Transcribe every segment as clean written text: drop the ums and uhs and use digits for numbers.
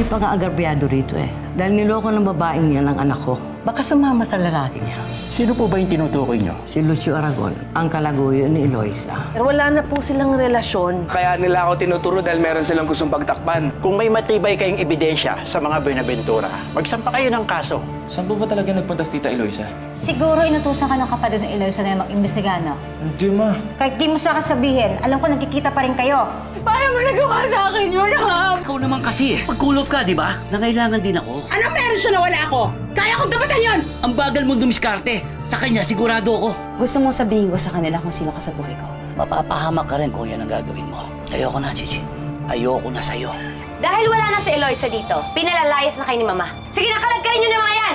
Marami pa nga agarbyado rito eh. Dahil niloko ng babaeng yan ang anak ko. Baka sumama sa lalaki niya. Sino po ba yung tinutukoy niyo? Si Lucio Aragon, ang kalaguyo ni Eloisa. Pero wala na po silang relasyon. Kaya nila ako tinuturo dahil meron silang gustong pagtakpan. Kung may matibay kayong ebidensya sa mga Buenaventura, magsampa kayo ng kaso. Saan po ba talaga nagpunta si Tita Eloisa? Siguro inutusan ka ng kapatid ng Eloisa na mag-imbestiga, no? Hindi, ma. Kahit di mo sa akin sabihin, alam ko nagkikita pa rin kayo. Paano mo nagawa sa akin yun, ha? Ikaw naman kasi, pag cool off ka, di ba? Nangailangan din ako. Ano meron siya na wala ako? Kaya kong tapatan yun! Ang bagal mo dumiskarte. Sa kanya, sigurado ako. Gusto mong sabihin ko sa kanila kung sino ka sa buhay ko? Mapapahamak ka rin kung yan ang gagawin mo. Ayoko na, Chichi. Ayoko na sa'yo. Dahil wala na si Eloisa dito, pinalalayas na kayo ni Mama. Sige na, kalagkarin niyo na mga yan!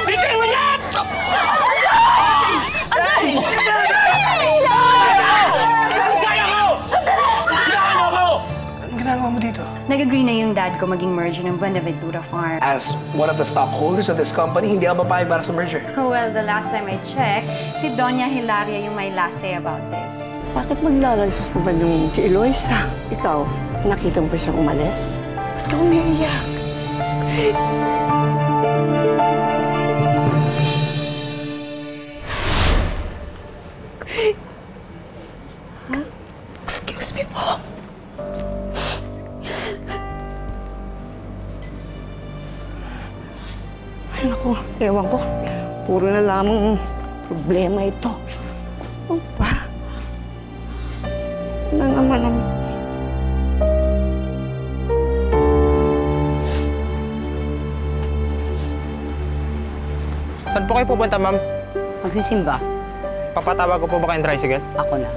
Bigay mo na! Ginagawa mo dito? Nag-agree na yung dad ko maging merger ng Buenaventura Farm. As one of the stockholders of this company, hindi ako papayag para sa merger. Well, the last time I checked, si Doña Hilaria yung may last say about this. Bakit maglalagos na ba yung si Eloisa? Ikaw, nakita mo ba siyang umalis? Ba't ka umiiyak? Excuse me po. Ay, naku, ewan ko. Puro na lamang problema ito. Ano ba? Na naman ang... Saan po kayo pupunta, ma'am? Magsisimba. Papatawag ko po ba kayong tricycle? Ako na.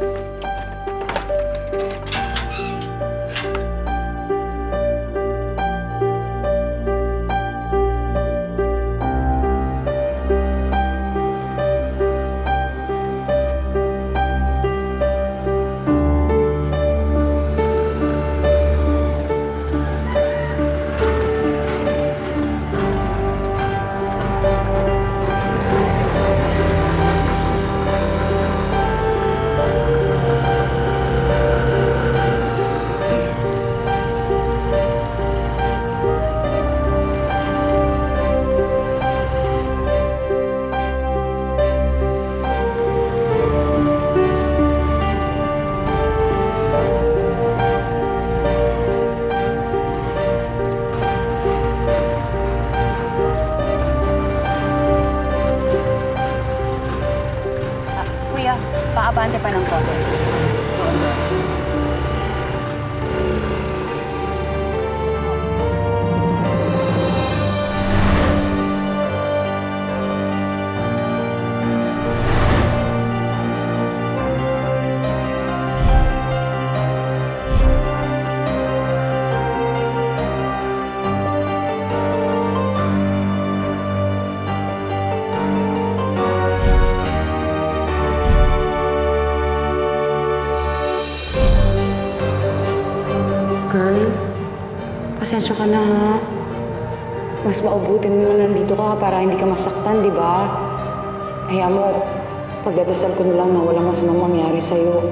Kuya, paabante pa ng konti. Girl, pasensya ka na ha. Mas maubutin mo na nandito ka para hindi ka masaktan, di ba? Hayaan mo, pagdadasal ko na lang na walang masamang mangyari sa'yo.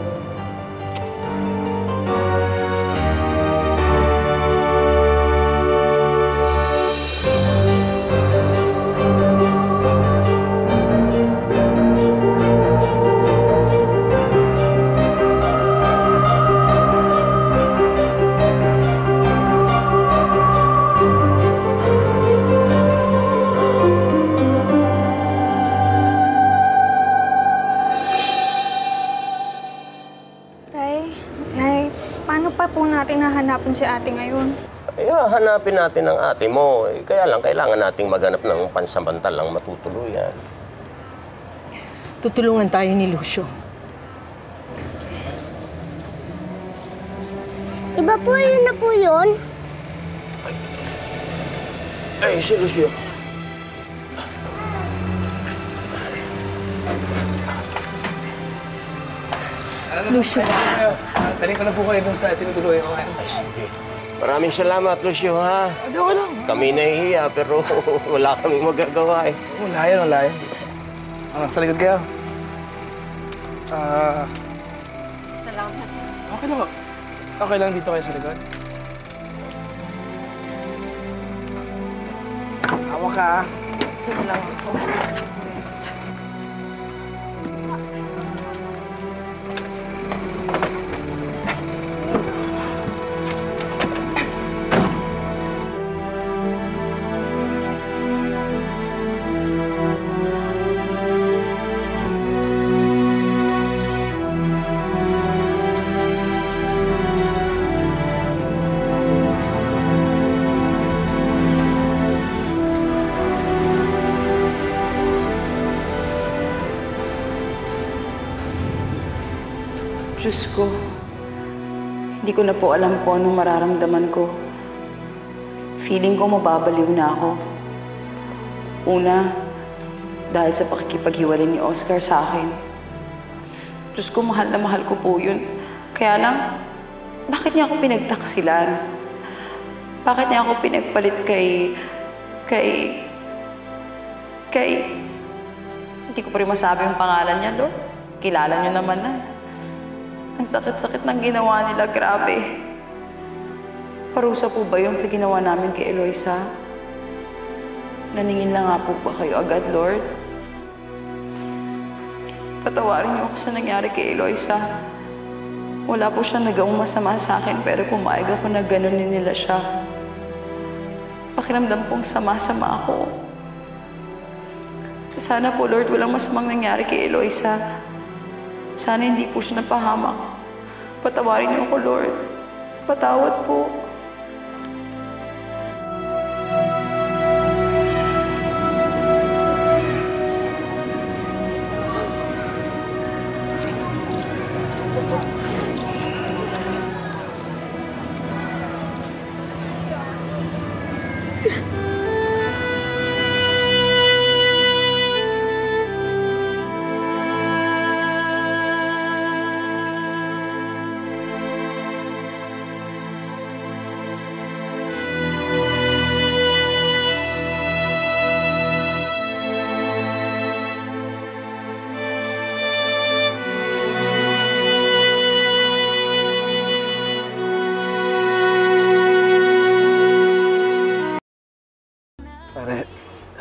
Paano pa po natin hahanapin si ate ngayon? Ay, hanapin natin ang ate mo. Kaya lang, kailangan nating maghanap ng pansamantalang matutuluyan. Tutulungan tayo ni Lucio. Iba po yun na po yun. Ay, si Lucio. Lucio. Tanin ko na po kayo dun sa tinutuluyan ko ngayon. Ay, sige. Maraming salamat, Lucio, ha? Ako lang. Kami nahihiya, pero wala kaming magagawa, eh. Wala yan, wala yan. Sa likod kayo. Salamat. Okay lang. Okay lang dito kayo sa likod. Hawak ka. Ito lang ako. Sakit. Diyos ko, hindi ko na po alam po anong mararamdaman ko. Feeling ko mababaliw na ako. Una, dahil sa pakikipaghiwalay ni Oscar sa akin. Diyos ko, mahal na mahal ko po yun. Kaya lang, bakit niya ako pinagtaksilan? Bakit niya ako pinagpalit kay... Hindi ko pa rin masabi yung pangalan niya, Lord. Kilala niyo naman na. Ang sakit-sakit ng ginawa nila, grabe. Parusa po ba yun sa ginawa namin kay Eloisa? Naningin lang nga po ba kayo agad, Lord? Patawarin niyo ako sa nangyari kay Eloisa. Wala po siya nagawang masama sa akin, pero pumayag ako na ganunin nila siya. Pakiramdam kong sama-sama ako. Sana po, Lord, walang masamang nangyari kay Eloisa. Sana hindi po siya napahamak. Patawarin niyo ako, Lord. Patawad po.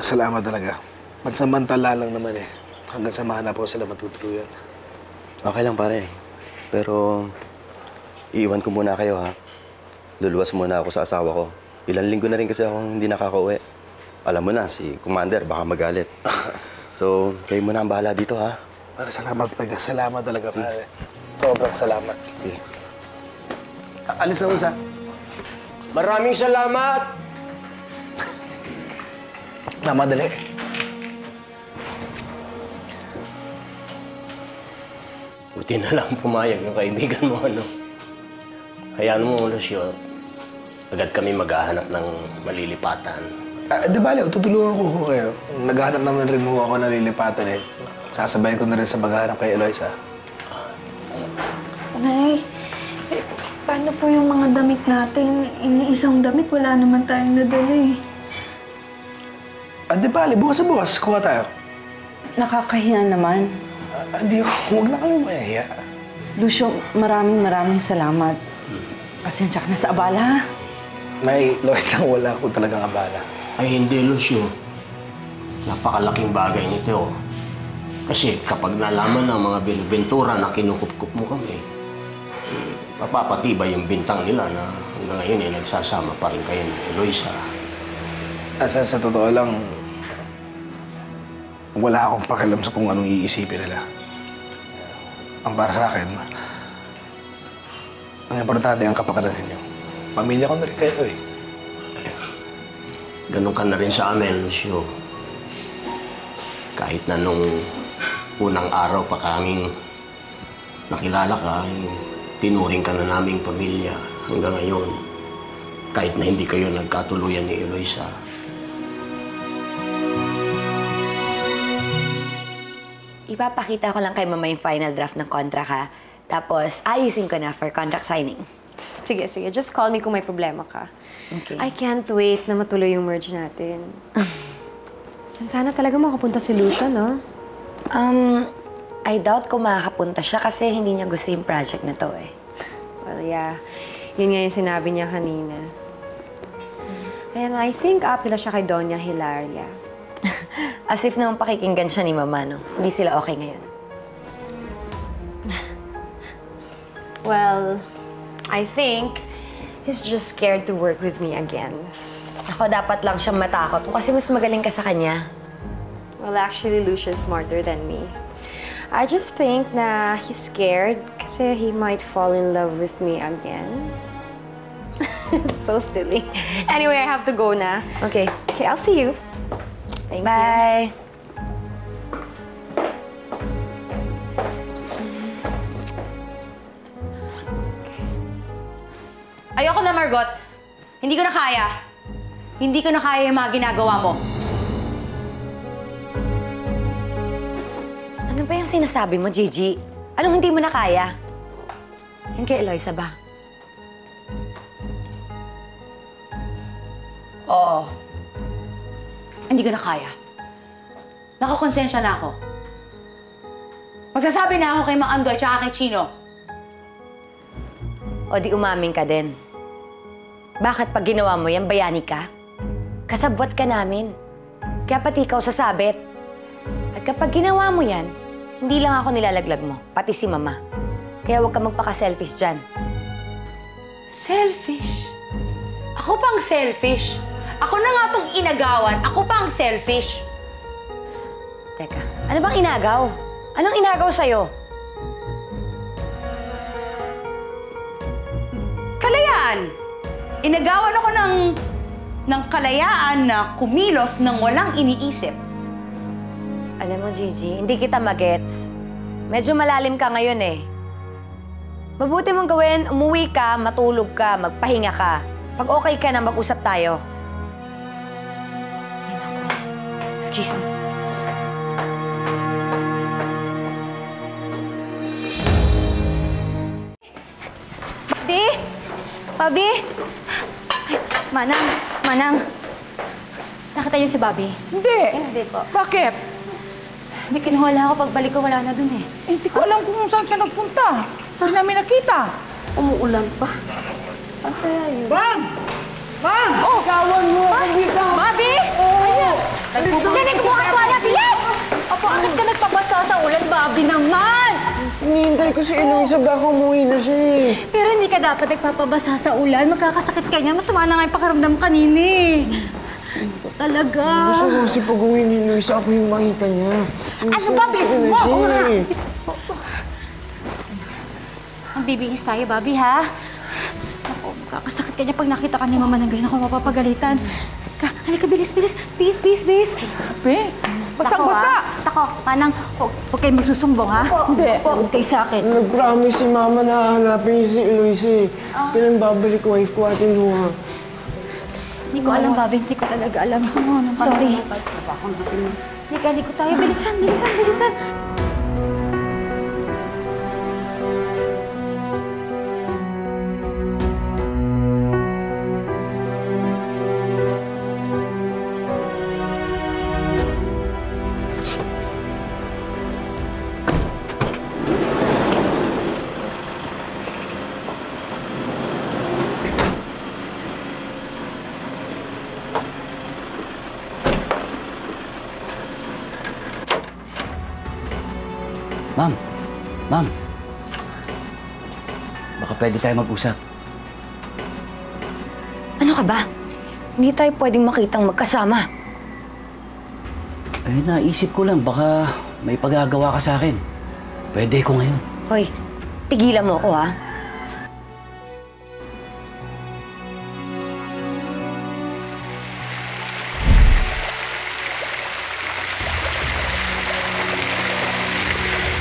Salamat talaga. Pansamantala lang naman eh. Hanggang samahan na po sila matutuluyan. Okay lang pare. Pero iiwan ko muna kayo ha. Luluwas muna ako sa asawa ko. Ilang linggo na rin kasi akong hindi nakakauwi. Alam mo na, si Commander baka magalit. So, kayo muna ang bahala dito ha. Pare, salamat talaga. Salamat talaga pare. Sobrang salamat. Okay. Alis na usa. Maraming salamat! Madali. Buti na lang pumayag yung kaibigan mo, ano? Hayaan mo, Lucio. Agad kami maghahanap ng malilipatan. Di bale, tutulungan ko kayo. Naghahanap naman rin mo ako ng lilipatan eh. Sasabayin ko na rin sa maghahanap kay Eloisa. Nay, paano po yung mga damit natin? Iniisang damit, wala naman tayong nadala eh. Di bale, bukas na bukas. Kuha tayo. Nakakahiya naman. Hindi, huwag na kami mahiya. Lucio, maraming salamat. Pasensya ka na sa abala, ha? Nay, Lloyd lang, wala ko talagang abala. Ay, hindi, Lucio. Napakalaking bagay nito. Kasi kapag nalaman ng mga Benaventura na kinukup-kup mo kami, mapapatibay yung bintang nila na hanggang ngayon ay nagsasama pa rin kayo ni Eloisa. Sa totoo lang, wala akong pakialam sa kung anong iisipin nila. Ang para sa akin, ang importante ang kapakanan ninyo. Pamilya ko na rin kayo eh. Ganun ka na rin sa amin, Lucio. Kahit na nung unang araw pa kaming nakilala ka, tinuring ka na naming pamilya hanggang ngayon. Kahit na hindi kayo nagkatuluyan ni Eloisa. Ipapakita ko lang kay Mama yung final draft ng contract, ha? Tapos, ayusin ko na for contract signing. Sige. Just call me kung may problema ka. Okay. I can't wait na matuloy yung merge natin. Sana talaga makapunta si Lucia, no? I doubt kung makakapunta siya kasi hindi niya gusto yung project na to, eh. Well, yeah. Yun nga yung sinabi niya kanina. And I think apila siya kay Doña Hilaria. As if naman pakikinggan siya ni Mama, no? Hindi sila okay ngayon. Well, I think he's just scared to work with me again. Ako, dapat lang siyang matakot kasi mas magaling ka sa kanya. Well, actually, Lucia's smarter than me. I just think na he's scared kasi he might fall in love with me again. It's so silly. Anyway, I have to go na. Okay. Okay, I'll see you. Thank you. Bye! Ayoko na, Margot. Hindi ko na kaya. Hindi ko na kaya yung mga ginagawa mo. Ano ba yung sinasabi mo, Gigi? Anong hindi mo na kaya? Yung kay Eloisa ba? Oo. Hindi ko na kaya. Nakakonsensya na ako. Magsasabi na ako kay Mang Andoy at kay Chino. O di umaming ka din. Bakit pag ginawa mo yan, bayani ka? Kasabwat ka namin. Kaya pati ikaw sasabit. At kapag ginawa mo yan, hindi lang ako nilalaglag mo, pati si Mama. Kaya huwag ka magpaka-selfish dyan. Selfish? Ako pang selfish? Ako na nga itong inagawan. Ako pang selfish. Teka, ano bang inagaw? Anong inagaw sa'yo? Kalayaan! Inagawan ako ng kalayaan na kumilos ng walang iniisip. Alam mo, Gigi, hindi kita magets. Medyo malalim ka ngayon eh. Mabuti mong gawin, umuwi ka, matulog ka, magpahinga ka. Pag okay ka na, mag-usap tayo. Ay, naku. Excuse me. Pabi! Pabi! Manang! Manang! Nakita niyo si Bobby? Hindi. Hindi po. Bakit? May kinuha ako. Pagbalik ko, wala na dun eh. Hindi ko alam kung saan siya nagpunta. Hindi namin nakita. Umuulan pa. Saan kaya yun? Bang! Bang! Oh! Kawan mo! Bobby! Oh! Galing mo ang wala! Bilis! Opo, bakit ka nagpabasa sa ulan, Bobby naman? Hinihintay ko si Eloisa, baka umuwi na siya eh. Pero hindi ka dapat nagpapabasa sa ulan. Magkakasakit ka niya. Masama na nga yung pakiramdam kanina eh. Talaga. Gusto ko kasi pag-uwi ni Eloisa, ako yung makita niya. Ano ba? Bilisan mo! Oo nga! Ang bibihis tayo, Bobby, ha? Ako, magkakasakit ka niya pag nakita ka ni Mama ng ganyan. Ako mapapagalitan. Halika, bilis, bilis. Bilis, bilis, bilis. Be, basang-basa. Tako, Manang, huwag kayong magsusumbong, ha? Hindi. Huwag kayo sa akin. Nag-promise si Mama na hahanapin niya si Eloisa eh. Kailan babalik wife ko atin Luha? Hindi ko alam, Bobby. Hindi ko talaga alam. Sorry. Halika, ko tayo. Bilisan, bilisan, bilisan. Ma'am! Ma'am! Baka pwede tayo mag-usap. Ano ka ba? Hindi tayo pwedeng makitang magkasama. Eh, naisip ko lang, baka may pagagawa ka sa akin. Pwede ko ngayon. Hoy, tigilan mo ako, ha?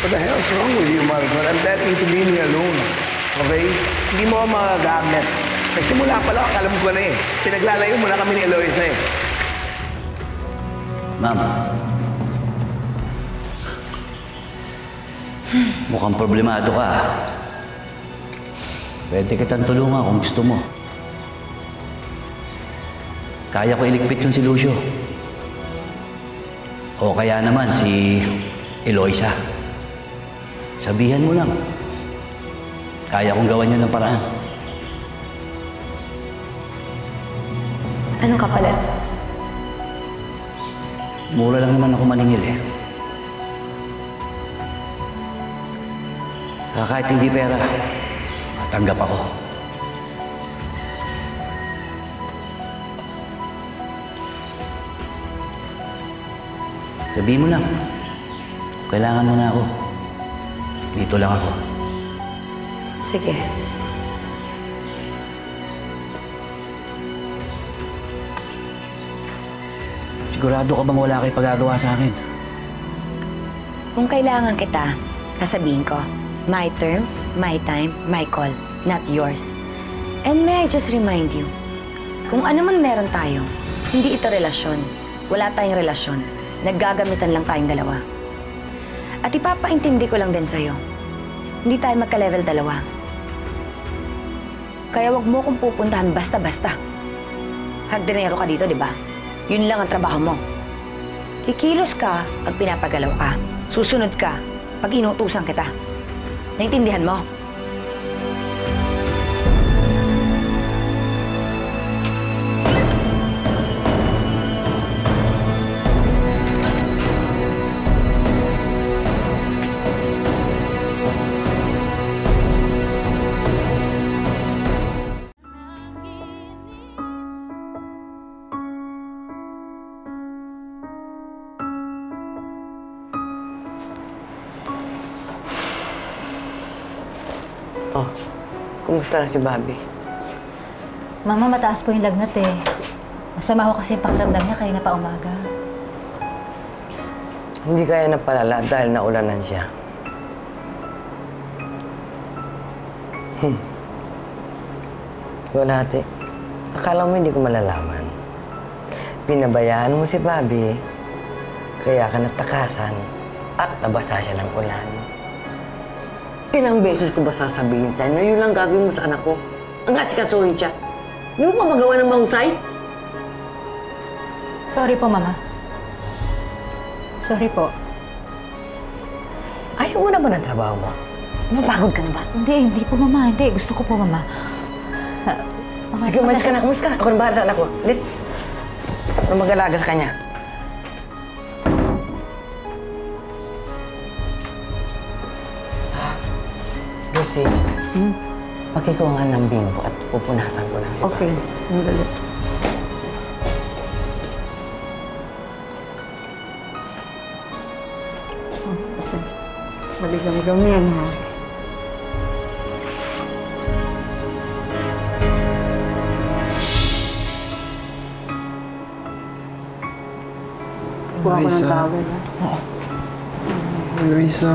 What the hell's wrong with you, Margot? I'm begging to leave me alone. Okay? Hindi mo ako magagamit. Kasi simula pa lang, alam ko na eh. Pinaglalayo mo na kami ni Eloisa eh. Ma'am. Mukhang problemado ka. Pwede kitang tulungan kung gusto mo. Kaya ko iligpit yung si Lucio. O kaya naman si Eloisa. Sabihan mo lang. Kaya kong gawan yun ng paraan. Anong kapalit? Mura lang naman ako maningil eh. Saka kahit hindi pera, matanggap ako. Sabihin mo lang, kailangan mo na ako. Dito lang ako. Sige. Sigurado ka bang wala kayo pagagawa sa akin? Kung kailangan kita, sasabihin ko, my terms, my time, my call, not yours. And may I just remind you, kung ano man meron tayo, hindi ito relasyon. Wala tayong relasyon. Naggagamitan lang tayong dalawa. At ipapaintindi ko lang din sa'yo, hindi tayo magka-level dalawa. Kaya wag mo kong pupuntahan basta-basta. Hardinero ka dito, di ba? Yun lang ang trabaho mo. Kikilos ka pag pinapagalaw ka. Susunod ka pag inutusan kita. Naintindihan mo? Oh, kumusta na si Bobby? Mama, mataas po yung lagnat eh. Masama ho kasi yung pakiramdam niya kanina pa umaga. Hindi kaya napalala dahil naulanan siya. Wala, ate. Akala mo hindi ko malalaman. Pinabayaan mo si Bobby, kaya ka natakasan at nabasa siya ng ulan. Ilang beses ko ba sasabihin sa'yo na yun lang gagawin mo sa anak ko? Ang asikasuhin siya. Hindi mo pa magawa ng mahusay? Sorry po, Mama. Sorry po. Ayaw mo na ba ng trabaho mo? Mapagod ka na ba? Hindi po, Mama. Hindi. Gusto ko po, Mama. Mama, sige, umalis ka na. Umalis ka na. Ako na bahala sa anak ko. Liz, ako mag-alaga sa kanya. Lucy, pakikuha ng bimbo at pupunasan ko lang si Papa. Okay, ang galit. Okay. Maligam-gam yan, ha? Kuha ko ng tawel, ha? Luisa.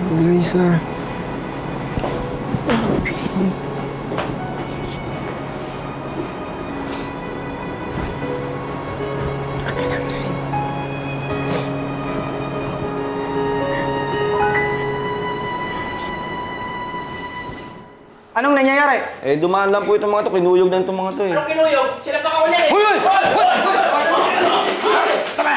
Luisa. Anong nangyayari? Eh, dumaan lang po itong mga to. Kinuyog na itong mga to eh. Anong kinuyog? Sila pa kauli! Hoy! Hoy! Tama!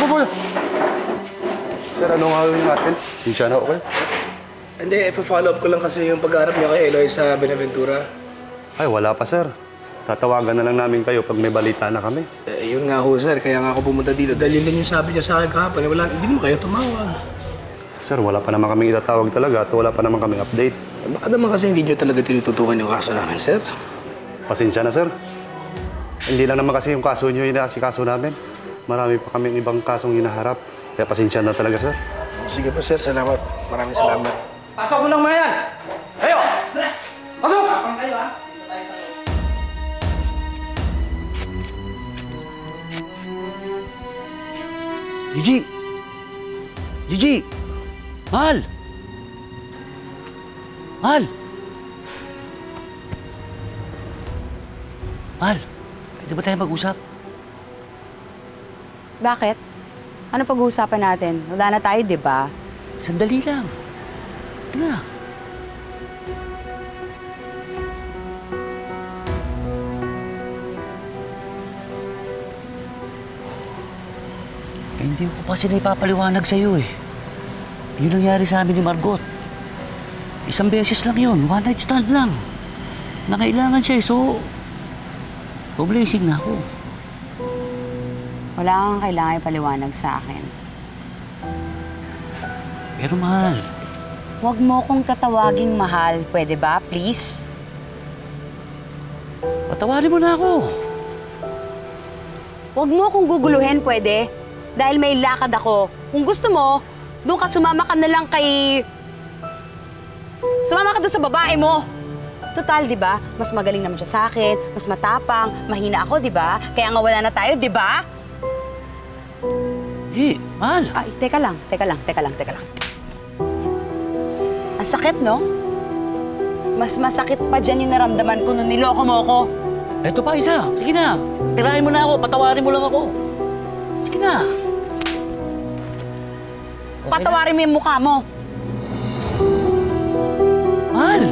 Upo! Sir, anong gagawin natin? Sinsya na, okay? Hindi, i-follow up ko lang kasi yung pag-aarap niya kay Eloy sa Benaventura. Ay, wala pa, sir. Tatawagan na lang namin kayo pag may balita na kami. Yun nga ho, sir. Kaya nga ako pumunta dito. Dahil yun din yung sabi niya sa akin kahapon. Wala, hindi mo kayo tumawag. Sir, wala pa naman kaming itatawag talaga at wala pa naman kaming update. Baka naman kasi hindi niyo talaga tinututukan yung kaso namin, sir. Pasensya na, sir. Hindi lang naman kasi yung kaso niyo yung kaso namin. Marami pa kaming ibang kasong hinaharap. Kaya pasensya na talaga, sir. Sige po, sir. Salamat. Maraming salamat. Pasok mo ng mga yan! Kayo! Pasok! Kayo, ha? Gigi! Gigi! Mahal! Mahal! Mahal, pwede ba tayo mag-usap? Bakit? Ano pag-uusapan natin? Wala na tayo, di ba? Sandali lang. Ito na. Hindi ko kasi na ipapaliwanag sa'yo eh. Yung nangyari sa amin ni Margot. Isang beses lang yun. One night stand lang. Nakailangan siya eh. So, blessing na ako. Wala kang kailangan ipaliwanag sa akin. Pero mahal. Huwag mo kong tatawaging mahal. Pwede ba, please? Patawarin mo na ako. Huwag mo akong guguluhin, pwede? Dahil may lakad ako. Kung gusto mo, doon ka sumama ka na lang kay... Sumama ka doon sa babae mo. Total, di ba? Mas magaling naman siya sa akin, mas matapang, mahina ako, di ba? Kaya nga wala na tayo, di ba? Di, mahal. Ay, teka lang. Ang sakit, no? Mas masakit pa dyan yung naramdaman ko nung niloko mo ako. Ito pa isa. Sige na. Tirahin mo na ako. Patawarin mo lang ako. Sige na. Okay Patawarin mo yung mukha mo. Mahal.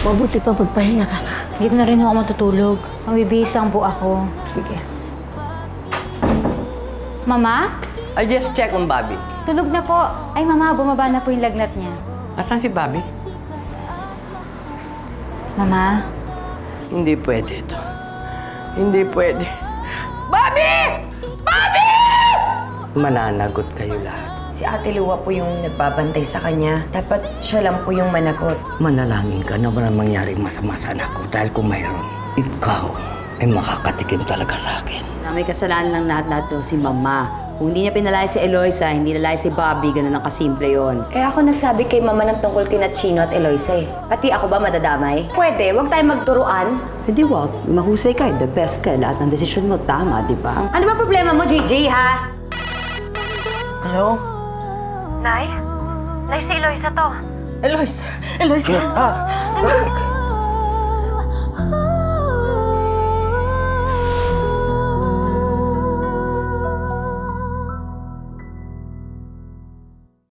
Mabuti pa magpahinga ka na. Dito na rin ako matutulog. Magbibihis lang po ako. Sige. Mama? I just check on Bobby. Tulog na po. Ay, Mama, bumaba na po yung lagnat niya. Asan si Bobby? Mama? Hindi pwede ito. Hindi pwede. Bobby! Bobby! Mananagot kayo lahat. Si Ate Lua po yung nagbabantay sa kanya. Dapat siya lang po yung managot. Manalangin ka na walang mangyaring masama sa anak ko dahil kung mayroon, ikaw ay makakatikim talaga sa akin. Na may kasalanan lang lahat-lahat to si Mama. Kung hindi niya pinalaya si Eloisa, hindi nalaya si Bobby, ganun lang kasimple yon. Eh ako nagsabi kay Mama ng tungkol kina Chino at Eloisa eh. Pati ako ba madadamay? Pwede, wag tayo magturuan. Hindi wag. Mahusay ka, the best ka. Lahat ng desisyon mo tama, di ba? Ano ba problema mo, Gigi, ha? Hello? Nay? Nay, si Eloisa to. Eloisa! Eloisa!